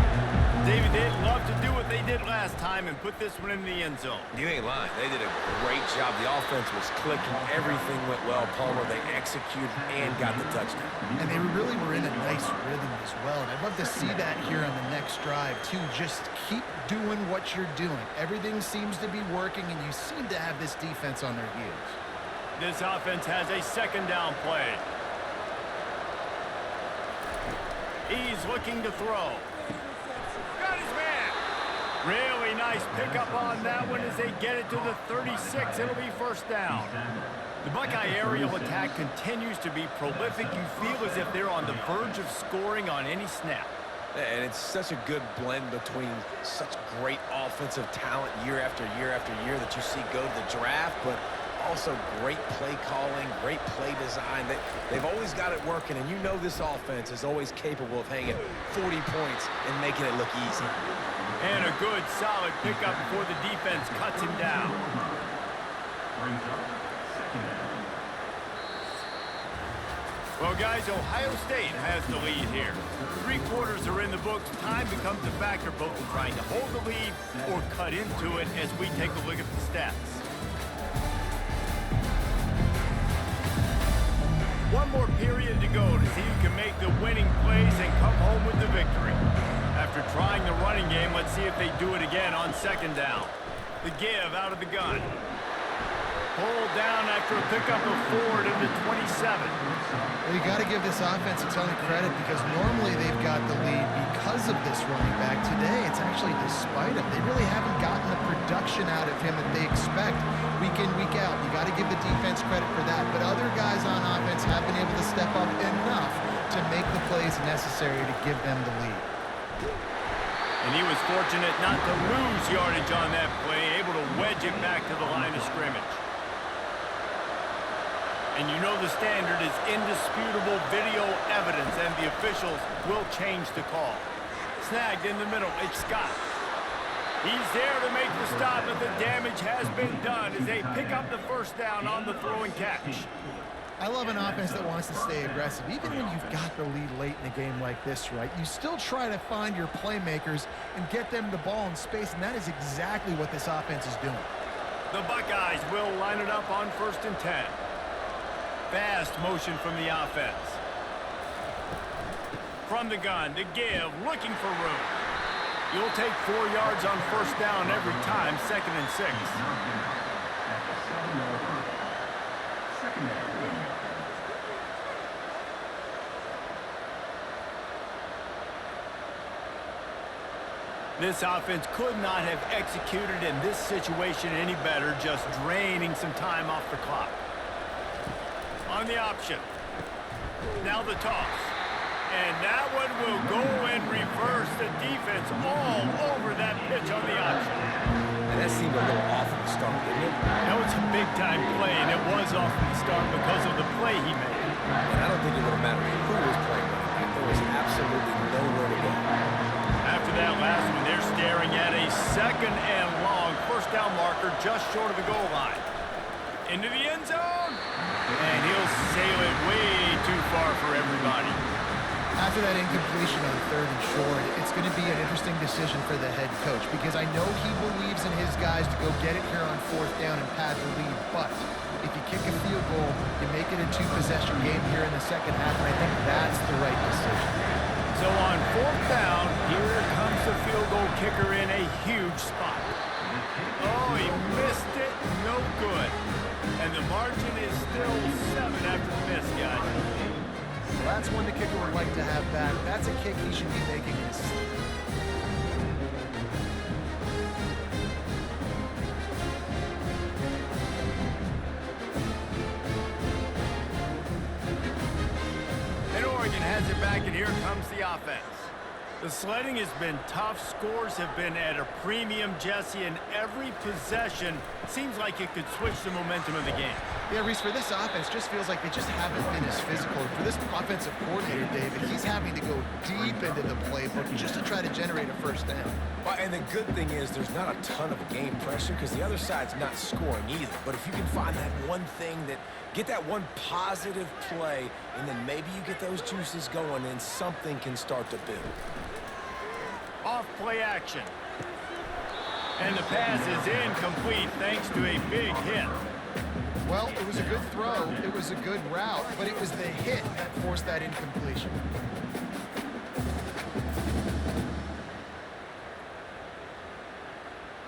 David, they'd love to do what they did last time and put this one in the end zone.
You ain't lying. They did a great job. The offense was clicking. Everything went well. Palmer, they executed and got the touchdown.
And they really were in a nice rhythm as well. And I'd love to see that here on the next drive, too. Just keep doing what you're doing. Everything seems to be working, and you seem to have this defense on their heels.
This offense has a second down play. He's looking to throw. Got his man. Really nice pickup on that one as they get it to the 36. It'll be first down. The Buckeye aerial attack continues to be prolific. You feel as if they're on the verge of scoring on any snap.
And it's such a good blend between such great offensive talent year after year after year that you see go to the draft, but also great play calling, great play design. They've always got it working, and you know this offense is always capable of hanging 40 points and making it look easy.
And a good, solid pickup before the defense cuts him down.
Brings up second down.
Well, guys, Ohio State has the lead here. 3 quarters are in the books. Time becomes a factor both in trying to hold the lead or cut into it as we take a look at the stats. One more period to go to see who can make the winning plays and come home with the victory. After trying the running game, let's see if they do it again on second down. The give out of the gun. Pulled down after a pickup of 4 to the 27.
Well, you got to give this offense a ton of credit because normally they've got the lead because of this running back. Today, it's actually despite him. They really haven't gotten the production out of him that they expect week in, week out. You got to give the defense credit for that. But other guys on offense have been able to step up enough to make the plays necessary to give them the lead.
And he was fortunate not to lose yardage on that play, able to wedge it back to the line of scrimmage. And you know the standard is indisputable video evidence, and the officials will change the call. Snagged in the middle, it's Scott. He's there to make the stop, but the damage has been done as they pick up the first down on the throw and catch.
I love an offense that wants to stay aggressive. Even when you've got the lead late in a game like this, right, you still try to find your playmakers and get them the ball in space, and that is exactly what this offense is doing.
The Buckeyes will line it up on 1st and 10. Fast motion from the offense. From the gun, the give, looking for room. You'll take 4 yards on first down every time, 2nd and 6.
Second down.
This offense could not have executed in this situation any better, just draining some time off the clock. On the option. Now the toss. And that one will go and reverse the defense all over that pitch on the option.
And that seemed a little off at the start, didn't it?
That was a big-time play, and it was off from the start because of the play he made.
And I don't think it would have mattered who was playing running back. There was absolutely nowhere to go.
After that last one, they're staring at a 2nd and long first down marker just short of the goal line. Into the end zone, and he'll sail it way too far for everybody.
After that incompletion on 3rd and short, it's going to be an interesting decision for the head coach because I know he believes in his guys to go get it here on 4th down and pad the lead, but if you kick a field goal, you make it a 2-possession game here in the second half, and I think that's the right decision.
So on 4th down, here comes the field goal kicker in a huge spot. Oh, he missed it, no good. And the margin is still 7 after the miss, guys.
Well, that's one the kicker would like to have back. That's a kick he should be making in his sleep.
And Oregon has it back, and here comes the offense. The sledding has been tough. Scores have been at a premium, Jesse, and every possession seems like it could switch the momentum of the game.
Yeah, Reese, for this offense, just feels like they just haven't been as physical. For this offensive coordinator, David, he's having to go deep into the playbook just to try to generate a first down.
Well, and the good thing is there's not a ton of game pressure because the other side's not scoring either. But if you can find that one thing get that one positive play, and then maybe you get those juices going, and something can start to build.
Off play action. And the pass is incomplete thanks to a big hit.
Well, it was a good throw, it was a good route, but it was the hit that forced that incompletion.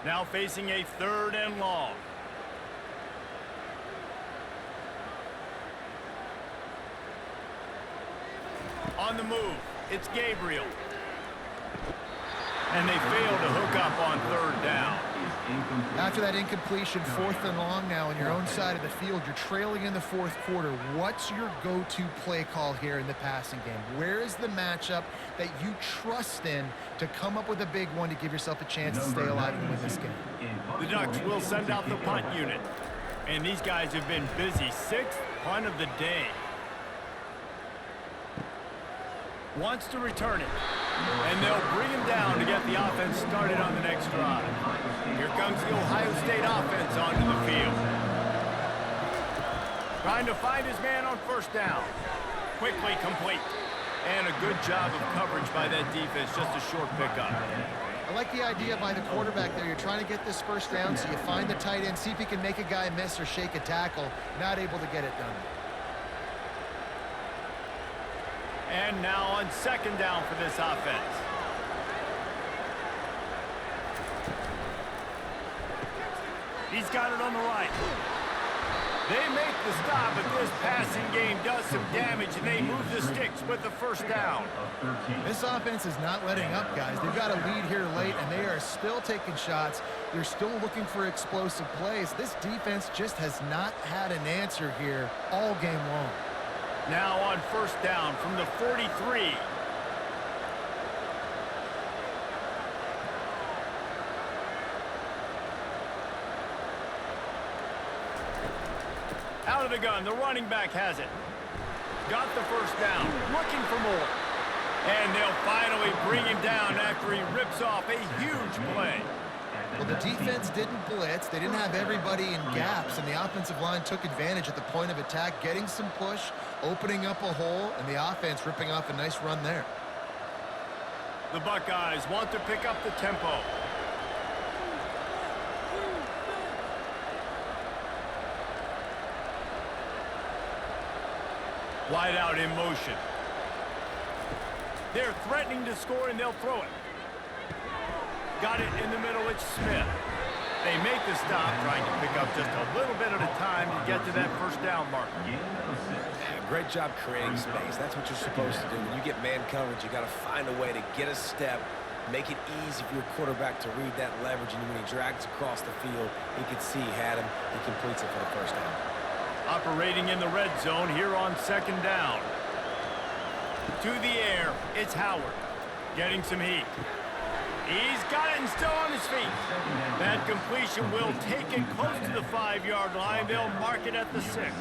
Now facing a 3rd and long. On the move, it's Gabriel. And they fail to hook up on 3rd down.
After that incompletion, 4th and long now on your own side of the field, you're trailing in the 4th quarter. What's your go-to play call here in the passing game? Where is the matchup that you trust in to come up with a big one to give yourself a chance to stay alive and win this game?
The Ducks will send out the punt unit. And these guys have been busy. 6th punt of the day. Wants to return it. And they'll bring him down to get the offense started on the next drive. Here comes the Ohio State offense onto the field. Trying to find his man on 1st down. Quickly complete. And a good job of coverage by that defense. Just a short pickup.
I like the idea by the quarterback there. You're trying to get this 1st down, so you find the tight end, see if he can make a guy miss or shake a tackle. Not able to get it done.
And now on 2nd down for this offense. He's got it on the right. They make the stop, but this passing game does some damage, and they move the sticks with the 1st down.
This offense is not letting up, guys. They've got a lead here late, and they are still taking shots. They're still looking for explosive plays. This defense just has not had an answer here all game long.
Now on 1st down from the 43. Out of the gun, the running back has it. Got the 1st down, looking for more. And they'll finally bring him down after he rips off a huge play.
Well, the defense didn't blitz. They didn't have everybody in gaps, and the offensive line took advantage at the point of attack, getting some push, opening up a hole, and the offense ripping off a nice run there.
The Buckeyes want to pick up the tempo. Wide out in motion. They're threatening to score, and they'll throw it. Got it in the middle, it's Smith. They make the stop, trying to pick up just a little bit at a time to get to that 1st down marker.
Great job creating space. That's what you're supposed to do. When you get man coverage, you got to find a way to get a step, make it easy for your quarterback to read that leverage, and when he drags across the field, he could see he had him. He completes it for the 1st down.
Operating in the red zone here on 2nd down. To the air, it's Howard. Getting some heat. He's got it and still on his feet. That completion will take it close to the 5-yard line. They'll mark it at the 6.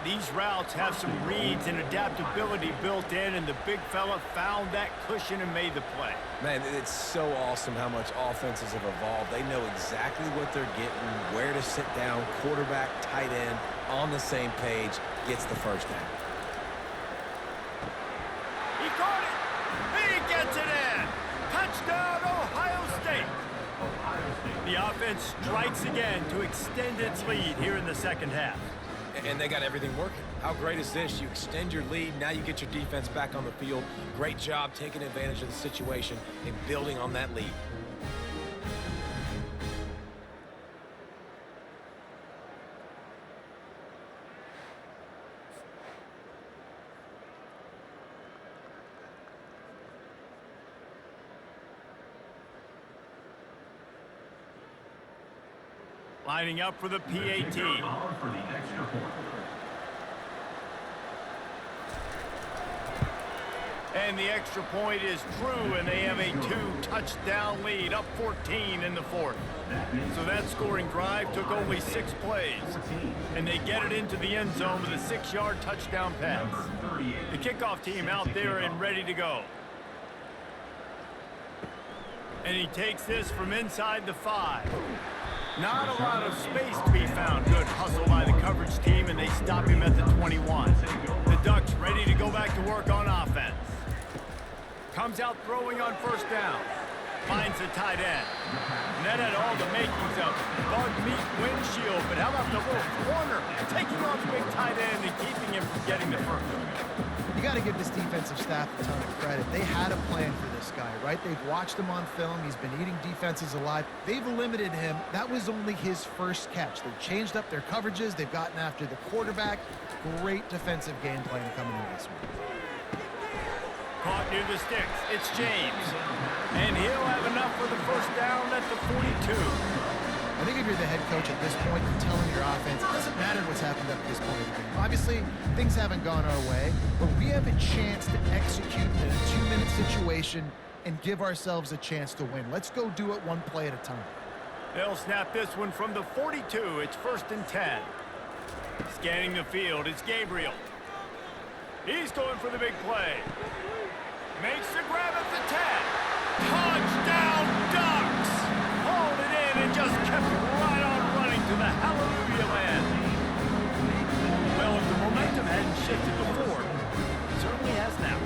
These routes have some reads and adaptability built in, and the big fella found that cushion and made the play.
Man, it's so awesome how much offenses have evolved. They know exactly what they're getting, where to sit down, quarterback, tight end, on the same page, gets the 1st down.
He caught it! He gets it in! Touchdown, Ohio State! The offense strikes again to extend its lead here in the 2nd half.
And they got everything working. How great is this? You extend your lead, now you get your defense back on the field. Great job taking advantage of the situation and building on that lead.
Lining up for the PAT. And the extra point is true, and they have a 2-touchdown lead, up 14 in the fourth. So that scoring drive took only 6 plays, and they get it into the end zone with a 6-yard touchdown pass. The kickoff team out there and ready to go. And he takes this from inside the 5. Not a lot of space to be found. Good hustle by the coverage team, and they stop him at the 21. The Ducks ready to go back to work on offense. Comes out throwing on first down. Finds the tight end. And that had all the makings of bug meat windshield, but how about the little corner taking on the big tight end and keeping him from getting the first?
You got to give this defensive staff a ton of credit. They had a plan for this guy, right? They've watched him on film. He's been eating defenses alive. They've limited him. That was only his first catch. They've changed up their coverages. They've gotten after the quarterback. Great defensive game plan coming in this one.
Caught near the sticks. It's James. And he'll have enough for the first down at the 42.
I think if you're the head coach at this point, you're telling your offense, it doesn't matter what's happened up to this point of the game. Obviously, things haven't gone our way, but we have a chance to execute in a 2-minute situation and give ourselves a chance to win. Let's go do it one play at a time.
They'll snap this one from the 42. It's 1st and 10. Scanning the field, it's Gabriel. He's going for the big play. Makes the grab at the 10. Touchdown, Ducks! Hauled it in and just kept right on running to the hallelujah land. Well, if the momentum hadn't shifted before, it certainly has now.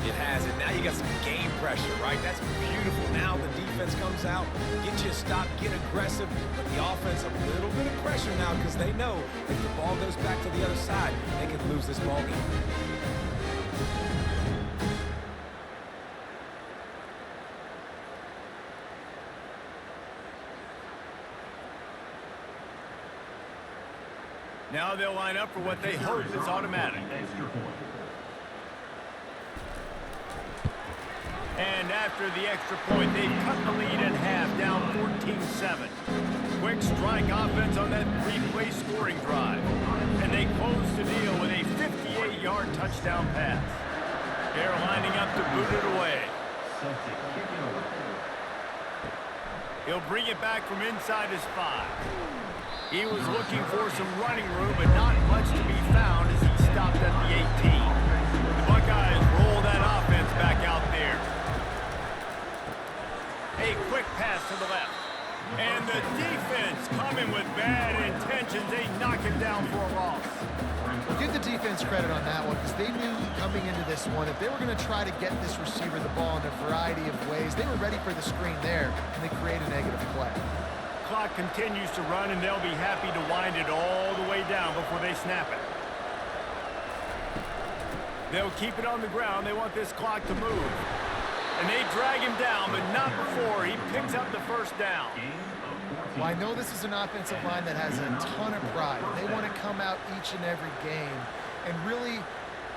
It has, and now you got some game pressure, right? That's beautiful. Now the defense comes out, get you a stop, get aggressive, but the offense a little bit of pressure now because they know if the ball goes back to the other side, they could lose this ball game.
Now they'll line up for what they hope is automatic. And after the extra point, they've cut the lead in half, down 14-7. Quick strike offense on that 3-play scoring drive. And they close the deal with a 58-yard touchdown pass. They're lining up to boot it away. He'll bring it back from inside his 5. He was looking for some running room, but not much to be found as he stopped at the 18. The Buckeyes roll that offense back out there. A quick pass to the left. And the defense coming with bad intentions. They knock it down for a loss.
Well, give the defense credit on that one because they knew coming into this one if they were going to try to get this receiver the ball in a variety of ways, they were ready for the screen there, and they create a negative play.
Clock continues to run, and they'll be happy to wind it all the way down before they snap it. They'll keep it on the ground. They want this clock to move. And they drag him down, but not before he picks up the first down.
Well, I know this is an offensive line that has a ton of pride. They want to come out each and every game and really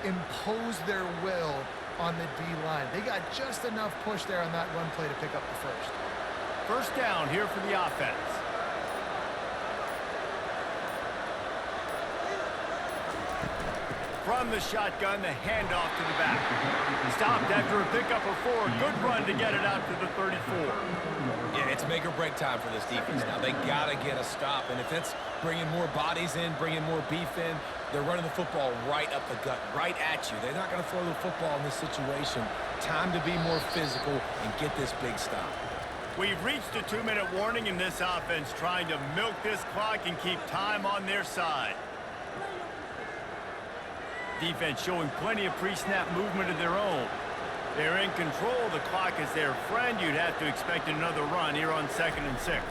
impose their will on the D-line. They got just enough push there on that run play to pick up the first.
First down here for the offense. From the shotgun, the handoff to the back. Stopped after a pickup of 4. Good run to get it out to the 34.
Yeah, it's make or break time for this defense now. They got to get a stop, and if it's bringing more bodies in, bringing more beef in, they're running the football right up the gut, right at you. They're not going to throw the football in this situation. Time to be more physical and get this big stop.
We've reached a 2-minute warning in this offense, trying to milk this clock and keep time on their side. Defense showing plenty of pre-snap movement of their own. They're in control. The clock is their friend. You'd have to expect another run here on 2nd and 6.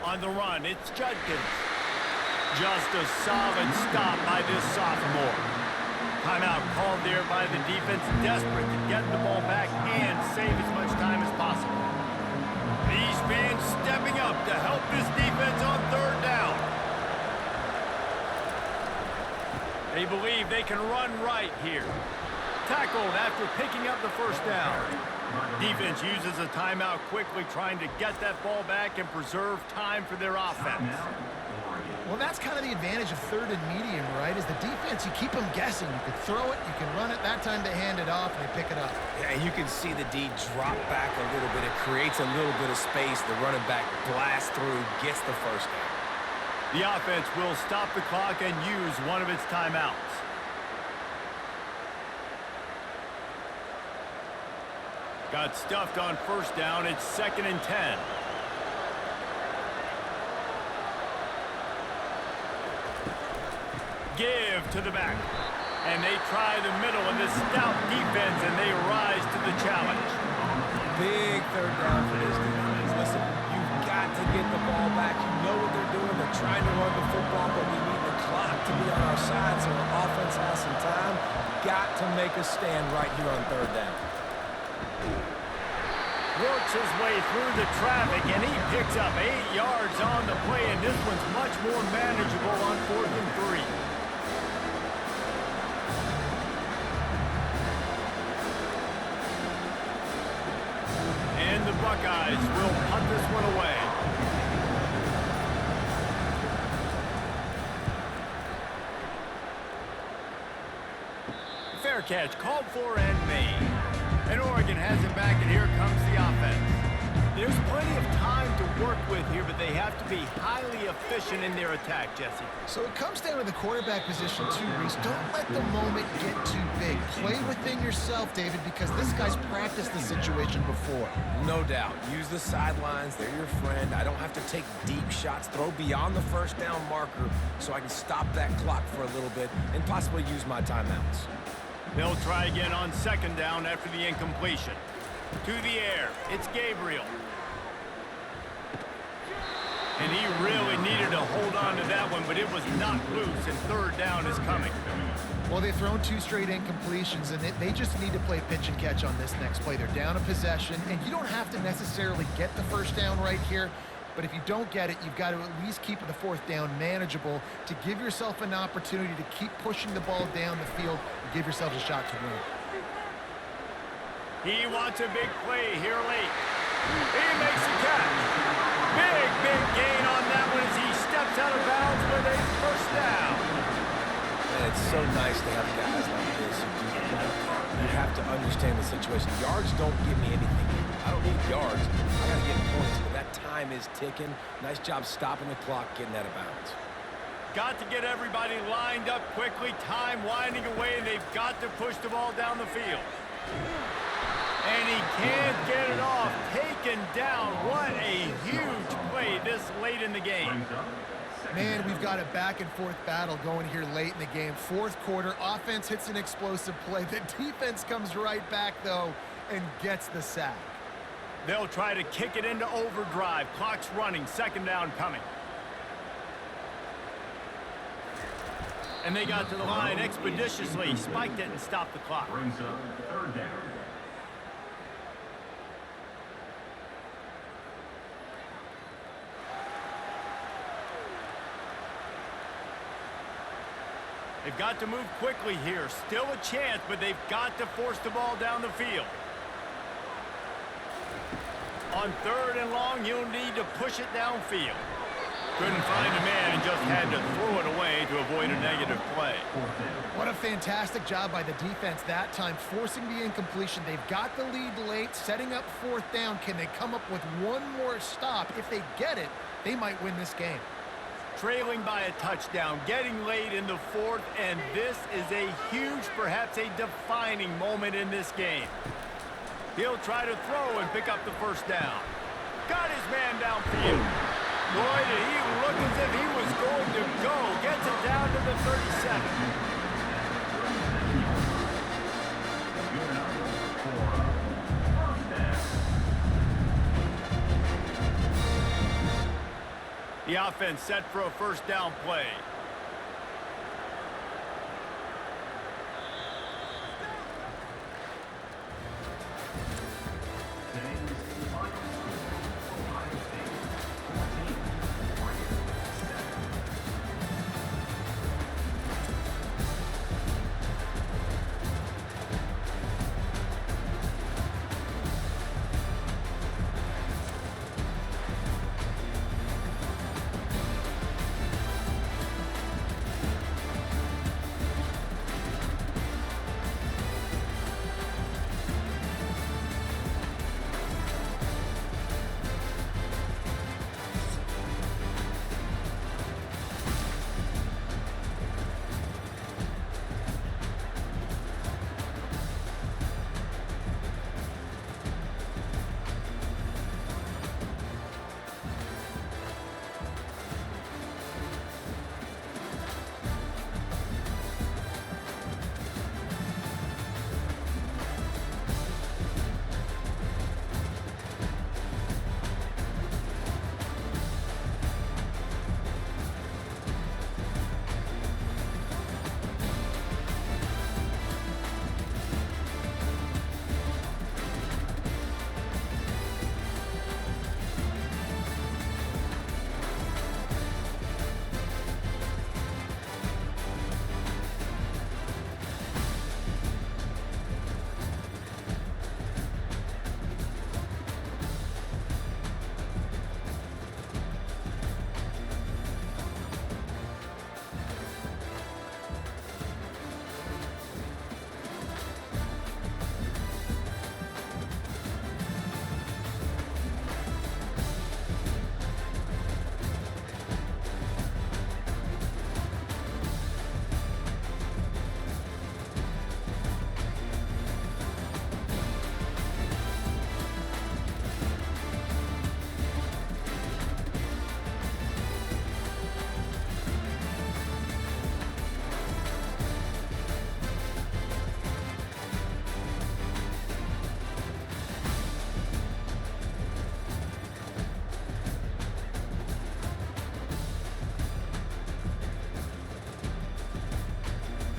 On the run, it's Judkins. Just a solid stop by this sophomore. Timeout called there by the defense, desperate to get the ball back and save as much time as possible. These fans stepping up to help this defense on 3rd down. They believe they can run right here. Tackled after picking up the first down. Defense uses a timeout quickly, trying to get that ball back and preserve time for their offense.
Well, that's kind of the advantage of third and medium, right? Is the defense, you keep them guessing. You can throw it, you can run it. That time they hand it off, and they pick it up.
Yeah, you can see the D drop back a little bit. It creates a little bit of space. The running back blasts through, gets the first down.
The offense will stop the clock and use one of its timeouts. Got stuffed on first down. It's 2nd and 10. Give to the back. And they try the middle in this stout defense, and they rise to the challenge.
Big third down for this defense. Listen, you've got to get the ball back. You know what they're doing. They're trying to run the football, but we need the clock to be on our side so the offense has some time. Got to make a stand right here on third down.
Works his way through the traffic, and he picks up 8 yards on the play, and this one's much more manageable on 4th and 3. And the Buckeyes will punt this one away. Fair catch, called for and made. And Oregon has it back, and here comes the offense. There's plenty of time to work with here, but they have to be highly efficient in their attack, Jesse.
So it comes down to the quarterback position too, Reese. Don't let the moment get too big. Play within yourself, David, because this guy's practiced the situation before.
No doubt. Use the sidelines. They're your friend. I don't have to take deep shots. Throw beyond the first down marker so I can stop that clock for a little bit and possibly use my timeouts.
They'll try again on 2nd down after the incompletion. To the air. It's Gabriel. And he really needed to hold on to that one, but it was knocked loose, and 3rd down is coming.
Well, they've thrown 2 straight incompletions, and they just need to play pitch and catch on this next play. They're down a possession, and you don't have to necessarily get the first down right here, but if you don't get it, you've got to at least keep the 4th down manageable to give yourself an opportunity to keep pushing the ball down the field and give yourselves a shot to win.
He wants a big play here late. He makes the catch. Big gain on that one as he steps out of bounds with a first down.
And it's so nice to have guys like this who do the right thing. You have to understand the situation. Yards don't give me anything. I don't need yards. I got to get points, but that time is ticking. Nice job stopping the clock, getting out of bounds.
Got to get everybody lined up quickly. Time winding away, and they've got to push the ball down the field. And he can't get it off. Taken down. What a huge play this late in the game.
Man, we've got a back-and-forth battle going here late in the game. 4th quarter, offense hits an explosive play. The defense comes right back, though, and gets the sack.
They'll try to kick it into overdrive. Clock's running. 2nd down coming. And they got to the line expeditiously. Spiked it and stopped the clock.
Brings up 3rd down.
They've got to move quickly here. Still a chance, but they've got to force the ball down the field. On 3rd and long, you'll need to push it downfield. Couldn't find a man and just had to throw it away to avoid a negative play.
What a fantastic job by the defense that time, forcing the incompletion. They've got the lead late, setting up 4th down. Can they come up with one more stop? If they get it, they might win this game.
Trailing by a touchdown, getting late in the 4th, and this is a huge, perhaps a defining moment in this game. He'll try to throw and pick up the first down. Got his man downfield. Boy, did he look as if he was going to go. Gets it down to the 37. The offense set for a first down play.